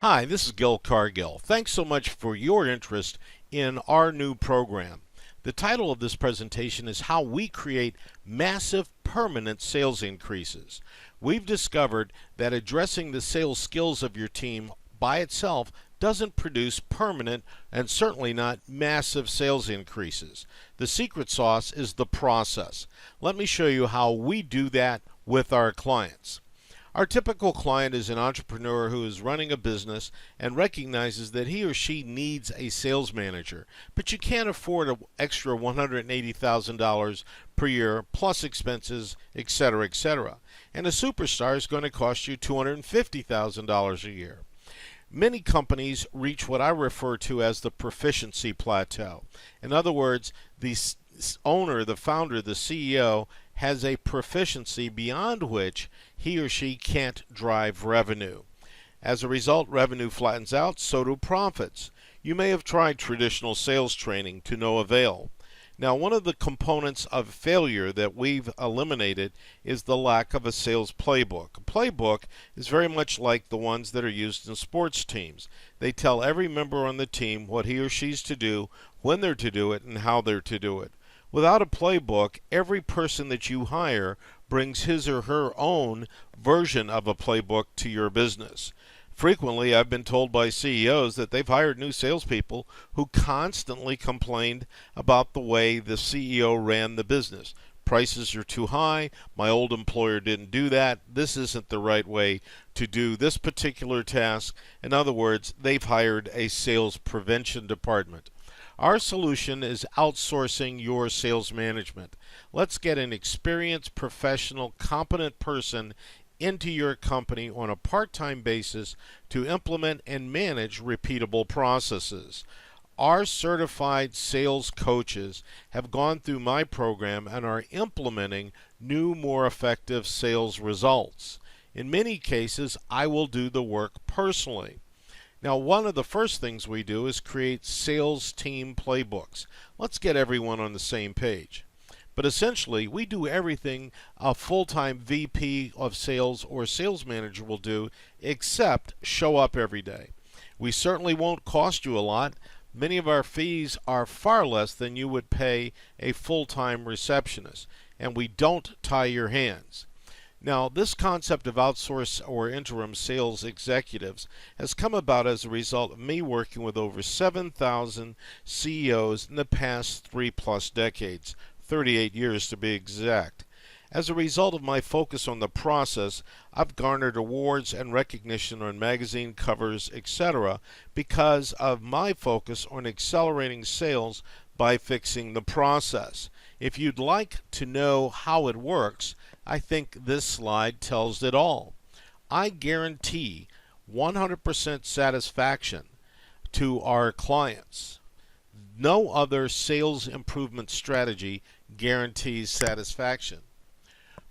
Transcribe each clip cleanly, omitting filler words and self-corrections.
Hi, this is Gil Cargill. Thanks so much for your interest in our new program. The title of this presentation is How We Create Massive Permanent Sales Increases. We've discovered that addressing the sales skills of your team by itself doesn't produce permanent and certainly not massive sales increases. The secret sauce is the process. Let me show you how we do that with our clients. Our typical client is an entrepreneur who is running a business and recognizes that he or she needs a sales manager, but you can't afford an extra $180,000 per year plus expenses, etc., etc. And a superstar is going to cost you $250,000 a year. Many companies reach what I refer to as the proficiency plateau. In other words, the owner, the founder, the CEO has a proficiency beyond which he or she can't drive revenue. As a result, revenue flattens out, so do profits. You may have tried traditional sales training to no avail. Now, one of the components of failure that we've eliminated is the lack of a sales playbook. A playbook is very much like the ones that are used in sports teams. They tell every member on the team what he or she's to do, when they're to do it, and how they're to do it. Without a playbook, every person that you hire brings his or her own version of a playbook to your business. Frequently, I've been told by CEOs that they've hired new salespeople who constantly complained about the way the CEO ran the business. Prices are too high. My old employer didn't do that. This isn't the right way to do this particular task. In other words, they've hired a sales prevention department. Our solution is outsourcing your sales management. Let's get an experienced, professional, competent person into your company on a part-time basis to implement and manage repeatable processes. Our certified sales coaches have gone through my program and are implementing new, more effective sales results. In many cases, I will do the work personally. Now, one of the first things we do is create sales team playbooks. Let's get everyone on the same page. But essentially, we do everything a full-time VP of sales or sales manager will do except show up every day. We certainly won't cost you a lot. Many of our fees are far less than you would pay a full-time receptionist, and we don't tie your hands. Now, this concept of outsource or interim sales executives has come about as a result of me working with over 7,000 CEOs in the past 3+ decades, 38 years to be exact. As a result of my focus on the process, I've garnered awards and recognition on magazine covers, etc., because of my focus on accelerating sales by fixing the process. If you'd like to know how it works, I think this slide tells it all. I guarantee 100% satisfaction to our clients. No other sales improvement strategy guarantees satisfaction.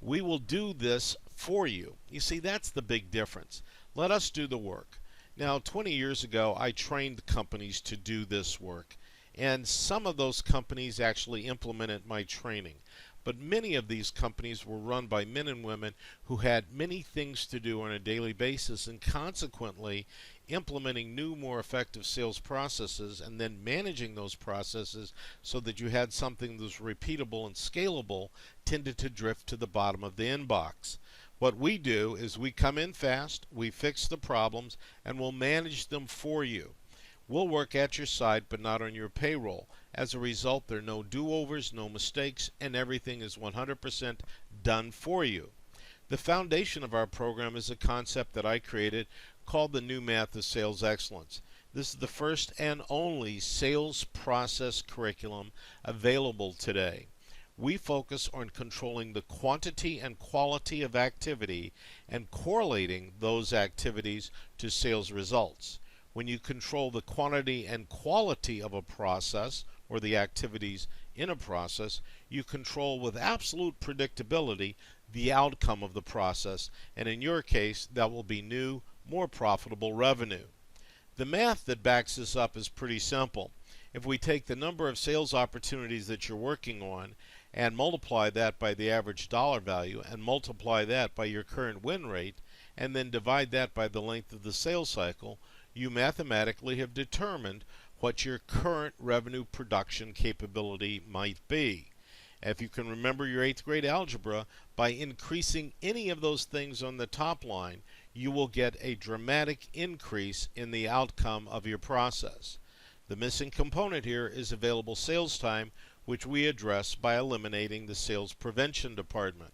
We will do this for you. You see, that's the big difference. Let us do the work. Now, 20 years ago, I trained companies to do this work, and some of those companies actually implemented my training. But many of these companies were run by men and women who had many things to do on a daily basis, and consequently implementing new, more effective sales processes and then managing those processes so that you had something that was repeatable and scalable tended to drift to the bottom of the inbox. What we do is we come in fast, we fix the problems, and we'll manage them for you. We'll work at your side but not on your payroll. As a result, there are no do-overs, no mistakes, and everything is 100% done for you. The foundation of our program is a concept that I created called the New Math of Sales Excellence. This is the first and only sales process curriculum available today. We focus on controlling the quantity and quality of activity and correlating those activities to sales results. When you control the quantity and quality of a process or the activities in a process, you control with absolute predictability the outcome of the process, and in your case, that will be new, more profitable revenue. The math that backs this up is pretty simple. If we take the number of sales opportunities that you're working on and multiply that by the average dollar value and multiply that by your current win rate and then divide that by the length of the sales cycle, you mathematically have determined what your current revenue production capability might be. If you can remember your 8th grade algebra, by increasing any of those things on the top line, you will get a dramatic increase in the outcome of your process. The missing component here is available sales time, which we address by eliminating the sales prevention department.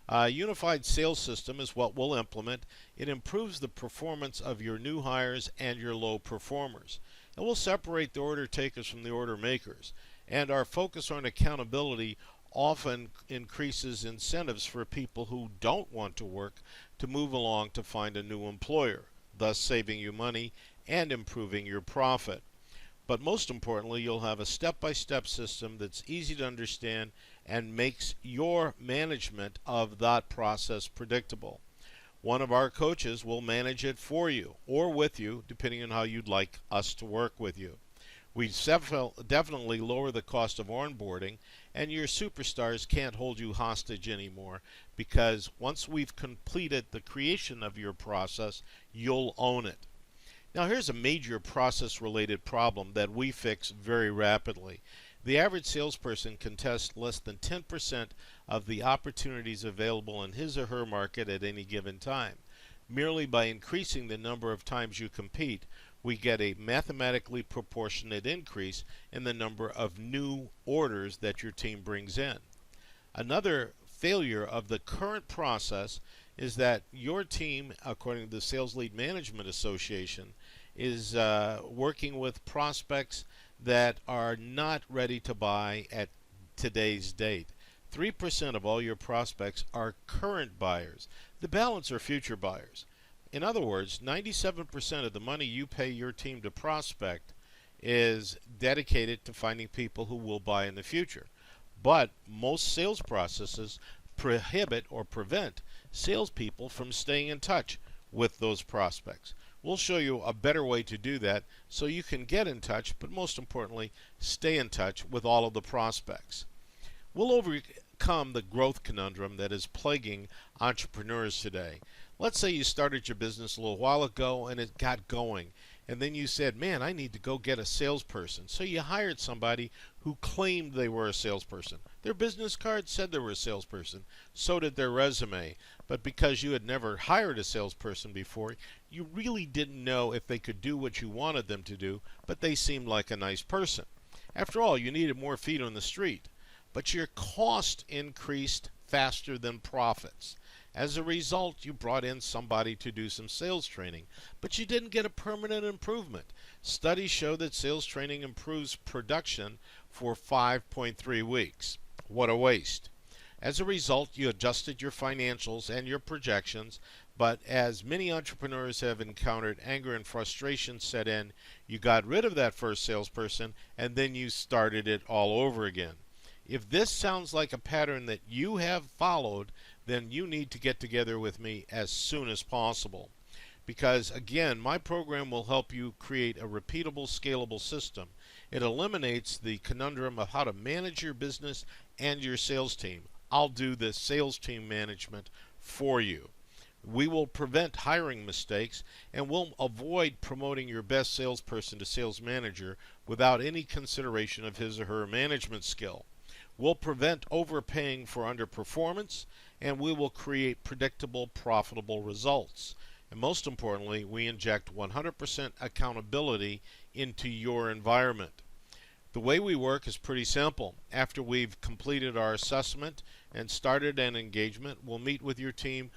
A unified sales system is what we'll implement. It improves the performance of your new hires and your low performers. And we'll separate the order takers from the order makers. And our focus on accountability often increases incentives for people who don't want to work to move along to find a new employer, thus saving you money and improving your profit. But most importantly, you'll have a step-by-step system that's easy to understand and makes your management of that process predictable. One of our coaches will manage it for you or with you, depending on how you'd like us to work with you. We definitely lower the cost of onboarding, and your superstars can't hold you hostage anymore, because once we've completed the creation of your process, you'll own it. Now here's a major process-related problem that we fix very rapidly. The average salesperson contests less than 10% of the opportunities available in his or her market at any given time. Merely by increasing the number of times you compete, we get a mathematically proportionate increase in the number of new orders that your team brings in. Another failure of the current process is that your team, according to the Sales Lead Management Association, is working with prospects that are not ready to buy at today's date. 3% of all your prospects are current buyers. The balance are future buyers. In other words, 97% of the money you pay your team to prospect is dedicated to finding people who will buy in the future. But most sales processes prohibit or prevent salespeople from staying in touch with those prospects. We'll show you a better way to do that so you can get in touch, but most importantly, stay in touch with all of the prospects. We'll overcome the growth conundrum that is plaguing entrepreneurs today. Let's say you started your business a little while ago and it got going, and then you said, man, I need to go get a salesperson. So you hired somebody who claimed they were a salesperson. Their business card said they were a salesperson. So did their resume. But because you had never hired a salesperson before, you really didn't know if they could do what you wanted them to do, but they seemed like a nice person. After all, you needed more feet on the street. But your cost increased faster than profits. As a result, you brought in somebody to do some sales training, but you didn't get a permanent improvement. Studies show that sales training improves production for 5.3 weeks. What a waste. As a result, you adjusted your financials and your projections, but as many entrepreneurs have encountered anger and frustration set in, you got rid of that first salesperson and then you started it all over again. If this sounds like a pattern that you have followed, then you need to get together with me as soon as possible. Because again, my program will help you create a repeatable, scalable system. It eliminates the conundrum of how to manage your business and your sales team. I'll do the sales team management for you. We will prevent hiring mistakes, and we'll avoid promoting your best salesperson to sales manager without any consideration of his or her management skill. We'll prevent overpaying for underperformance, and we will create predictable, profitable results. And most importantly, we inject 100% accountability into your environment. The way we work is pretty simple. After we've completed our assessment and started an engagement, we'll meet with your team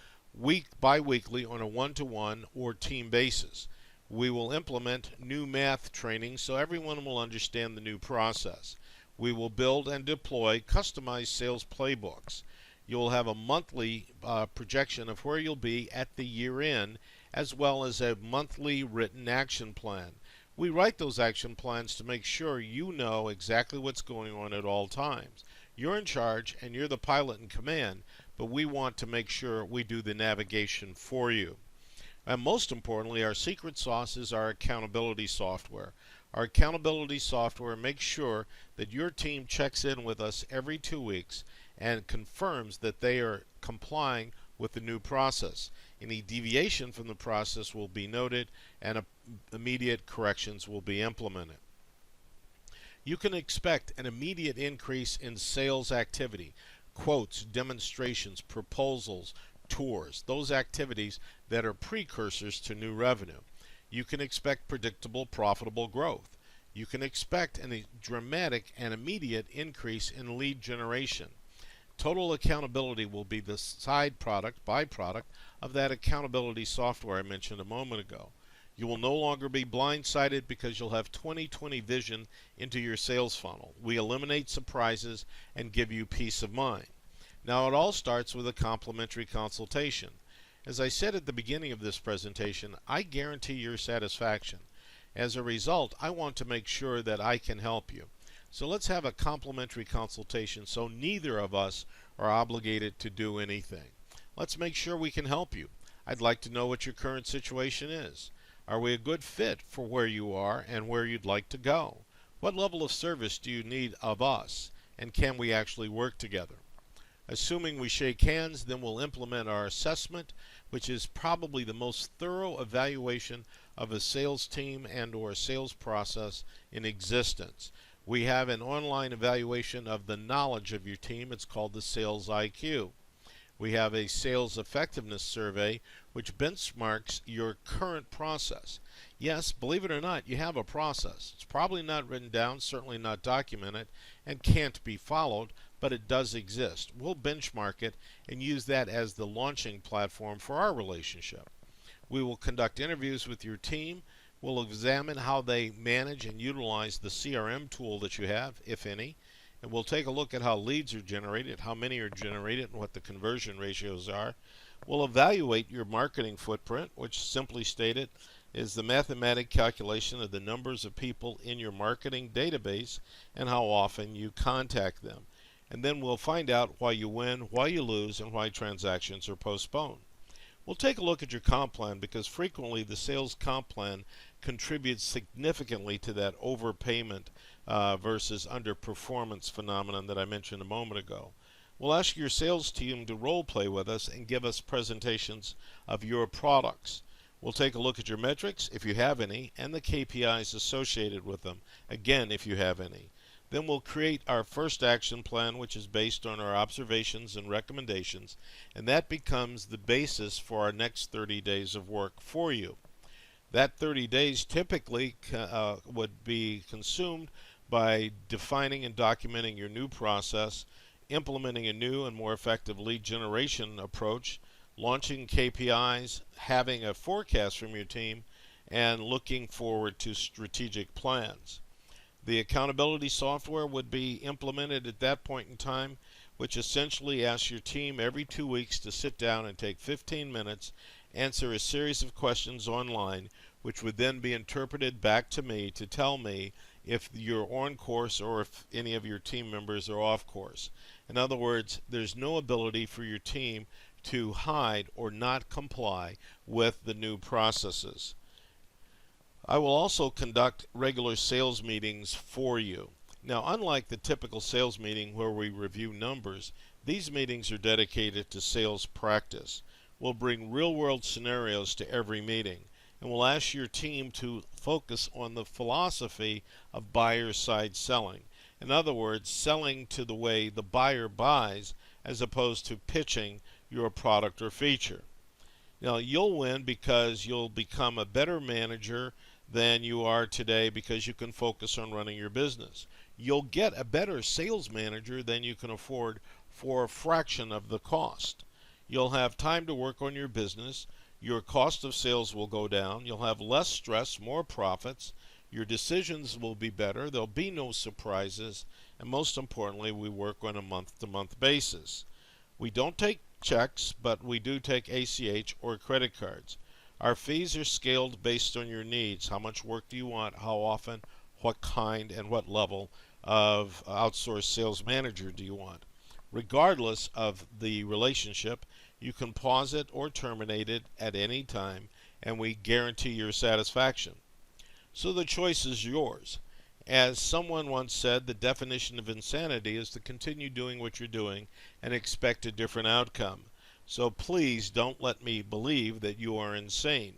bi-weekly on a one-to-one or team basis. We will implement new math training so everyone will understand the new process. We will build and deploy customized sales playbooks. You'll have a monthly projection of where you'll be at the year end, as well as a monthly written action plan. We write those action plans to make sure you know exactly what's going on at all times. You're in charge and you're the pilot in command, but we want to make sure we do the navigation for you. And most importantly, our secret sauce is our accountability software. Our accountability software makes sure that your team checks in with us every 2 weeks and confirms that they are complying with the new process. Any deviation from the process will be noted and immediate corrections will be implemented. You can expect an immediate increase in sales activity, quotes, demonstrations, proposals, tours, those activities that are precursors to new revenue. You can expect predictable, profitable growth. You can expect a dramatic and immediate increase in lead generation. Total accountability will be the side product, byproduct, of that accountability software I mentioned a moment ago. You will no longer be blindsided because you'll have 20/20 vision into your sales funnel. We eliminate surprises and give you peace of mind. Now, it all starts with a complimentary consultation. As I said at the beginning of this presentation, I guarantee your satisfaction. As a result, I want to make sure that I can help you. So let's have a complimentary consultation so neither of us are obligated to do anything. Let's make sure we can help you. I'd like to know what your current situation is. Are we a good fit for where you are and where you'd like to go? What level of service do you need of us? And can we actually work together? Assuming we shake hands, then we'll implement our assessment, which is probably the most thorough evaluation of a sales team and or sales process in existence. We have an online evaluation of the knowledge of your team. It's called the Sales IQ. We have a sales effectiveness survey which benchmarks your current process. Yes, believe it or not, you have a process. It's probably not written down, certainly not documented, and can't be followed, but it does exist. We'll benchmark it and use that as the launching platform for our relationship. We will conduct interviews with your team. We'll examine how they manage and utilize the CRM tool that you have, if any. And we'll take a look at how leads are generated, how many are generated, and what the conversion ratios are. We'll evaluate your marketing footprint, which simply stated is the mathematic calculation of the numbers of people in your marketing database and how often you contact them. And then we'll find out why you win, why you lose, and why transactions are postponed. We'll take a look at your comp plan because frequently the sales comp plan contributes significantly to that overpayment versus underperformance phenomenon that I mentioned a moment ago. We'll ask your sales team to role play with us and give us presentations of your products. We'll take a look at your metrics, if you have any, and the KPIs associated with them, again, if you have any. Then we'll create our first action plan, which is based on our observations and recommendations, and that becomes the basis for our next 30 days of work for you. That 30 days typically would be consumed by defining and documenting your new process, implementing a new and more effective lead generation approach, launching KPIs, having a forecast from your team, and looking forward to strategic plans. The accountability software would be implemented at that point in time, which essentially asks your team every 2 weeks to sit down and take 15 minutes, answer a series of questions online, which would then be interpreted back to me to tell me if you're on course or if any of your team members are off course. In other words, there's no ability for your team to hide or not comply with the new processes. I will also conduct regular sales meetings for you. Now, unlike the typical sales meeting where we review numbers, these meetings are dedicated to sales practice. We'll bring real-world scenarios to every meeting, and we'll ask your team to focus on the philosophy of buyer-side selling. In other words, selling to the way the buyer buys as opposed to pitching your product or feature. Now, you'll win because you'll become a better manager than you are today because you can focus on running your business. You'll get a better sales manager than you can afford for a fraction of the cost. You'll have time to work on your business. Your cost of sales will go down. You'll have less stress, more profits. Your decisions will be better. There'll be no surprises. And most importantly, we work on a month-to-month basis. We don't take checks, but we do take ACH or credit cards. Our fees are scaled based on your needs. How much work do you want? How often? What kind and what level of outsourced sales manager do you want? Regardless of the relationship, you can pause it or terminate it at any time, and we guarantee your satisfaction. So the choice is yours. As someone once said, the definition of insanity is to continue doing what you're doing and expect a different outcome. So please don't let me believe that you are insane.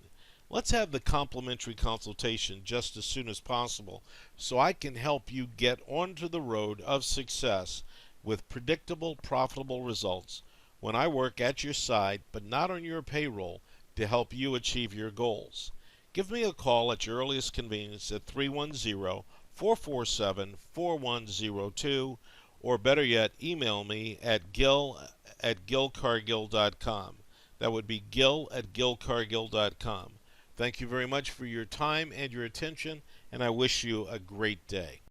Let's have the complimentary consultation just as soon as possible so I can help you get onto the road of success with predictable, profitable results when I work at your side but not on your payroll to help you achieve your goals. Give me a call at your earliest convenience at 310-447-4102, or better yet, email me at gil@gilcargill.com. That would be gil@gilcargill.com. Thank you very much for your time and your attention, and I wish you a great day.